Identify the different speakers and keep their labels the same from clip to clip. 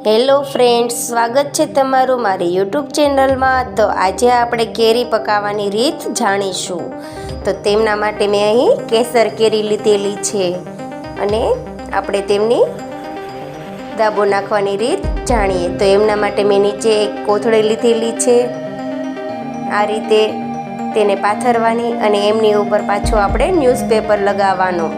Speaker 1: Hello friends, સ્વાગત છે તમારું મારી યુટ્યુબ ચેનલમાં। તો આજે આપણે કેરી પકાવવાની રીત જાણીશું। તો તેમના માટે મેં અહીં કેસર કેરી લીધેલી છે અને આપણે તેમની દાબો નાખવાની રીત જાણીએ। તો એમના માટે મેં નીચે એક કોથળી લીધેલી છે। આ રીતે તેને પાથરવાની અને એમની ઉપર પાછો આપણે ન્યૂઝપેપર લગાવવાનો।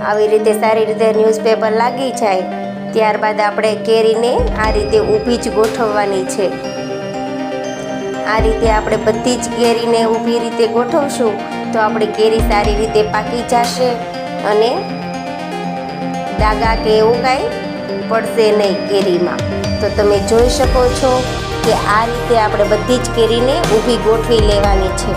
Speaker 1: આવી રીતે સારી રીતે ન્યૂઝપેપર લાગી જાય ત્યારબાદ આપણે કેરીને આ રીતે ઊભી જ ગોઠવવાની છે। આ રીતે આપણે બધી જ કેરીને ઊભી રીતે ગોઠવશું તો આપણી કેરી સારી રીતે પાકી જશે અને દાગા કે એવું કાંઈ પડશે નહીં કેરીમાં। તો તમે જોઈ શકો છો કે આ રીતે આપણે બધી જ કેરીને ઊભી ગોઠવી લેવાની છે।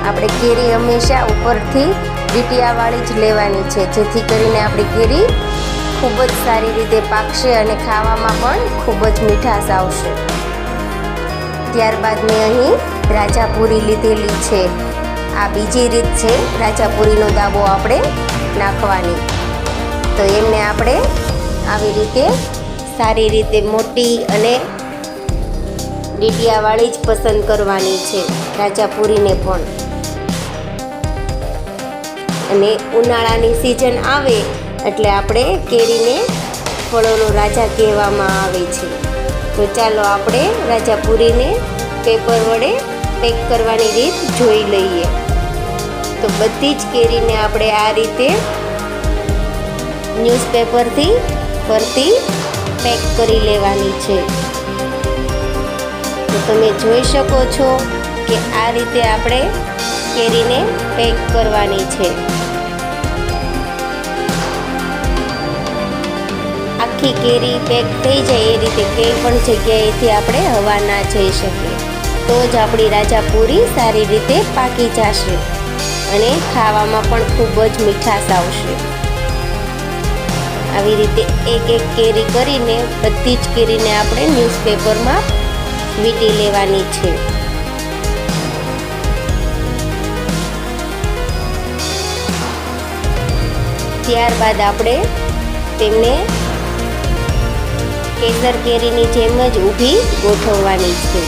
Speaker 1: આપણે કેરી હંમેશા ઉપરથી ડીટીયાવાળી જ લેવાની છે, જેથી કરીને આપણી કેરી ખૂબ જ સારી રીતે પાકશે અને ખાવામાં પણ ખૂબ જ મીઠાશ આવશે। ત્યારબાદ મેં અહીં રાજાપુરી લીધેલી છે। આ બીજી રીત છે રાજાપુરીનો દાબો આપણે નાખવાની। તો એમને આપણે આવી રીતે સારી રીતે મોટી અને ડીટીયાવાળી જ પસંદ કરવાની છે રાજાપુરીને પણ। અને ઉનાળાની સિઝન આવે એટલે આપણે કેરીને ફળોનો રાજા કહેવામાં આવે છે। તો ચાલો આપણે રાજાપુરીને પેપર વડે પેક કરવાની રીત જોઈ લઈએ। તો બધી જ કેરીને આપણે આ રીતે ન્યૂઝપેપરથી ફરતી પેક કરી લેવાની છે। તો તમે જોઈ શકો છો કે આ રીતે આપણે કેરીને પેક કરવાની છે। આખી કેરી પેક થઈ જાય એ રીતે કંઈ પણ જગ્યાએથી આપણે હવા ના જઈ શકીએ, તો જ આપણી રાજાપુરી સારી રીતે પાકી જશે અને ખાવામાં પણ ખૂબ જ મીઠાશ આવશે। આવી રીતે એક એક કેરી કરીને બધી જ કેરીને આપણે ન્યૂઝપેપરમાં વીંટી લેવાની છે। ત્યારબાદ આપણે તેમને કેસર કેરીની જેમ જ ઊભી ગોઠવવાની છે।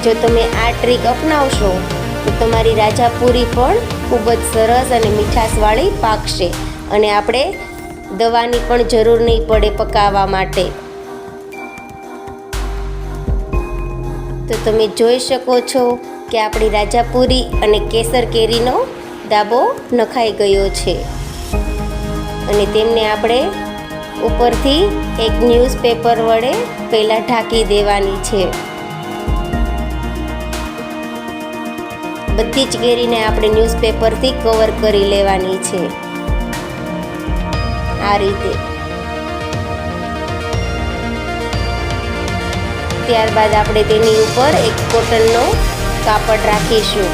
Speaker 1: જો તમે આ ટ્રીક અપનાવશો તો તમારી રાજાપુરી પણ ખૂબ જ સરસ અને મીઠાશવાળી પાકશે અને આપણે દવાની પણ જરૂર નહીં પડે પકાવવા માટે। તો તમે જોઈ શકો છો કે આપણી રાજાપુરી અને કેસર કેરીનો દાબો નખાઈ ગયો છે અને તેમને આપણે ઉપરથી એક ન્યૂઝપેપર વડે પહેલાં ઢાંકી દેવાની છે। બધી જ કેરીને આપણે ન્યૂઝપેપરથી કવર કરી લેવાની છે આ રીતે। ત્યારબાદ આપણે તેની ઉપર એક કોટનનો કાપડ રાખીશું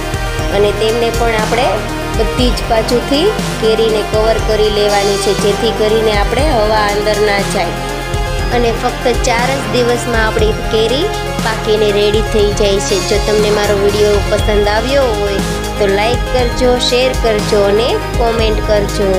Speaker 1: અને તેમને પણ આપણે બધી જ બાજુથી કેરીને કવર કરી લેવાની છે, જેથી કરીને આપણે હવા અંદર ના જાય અને ફક્ત 4 જ દિવસમાં આપણી કેરી પાકીને રેડી થઈ જાય છે। જો તમને મારો વિડીયો પસંદ આવ્યો હોય તો લાઈક કરજો, શેર કરજો અને કોમેન્ટ કરજો।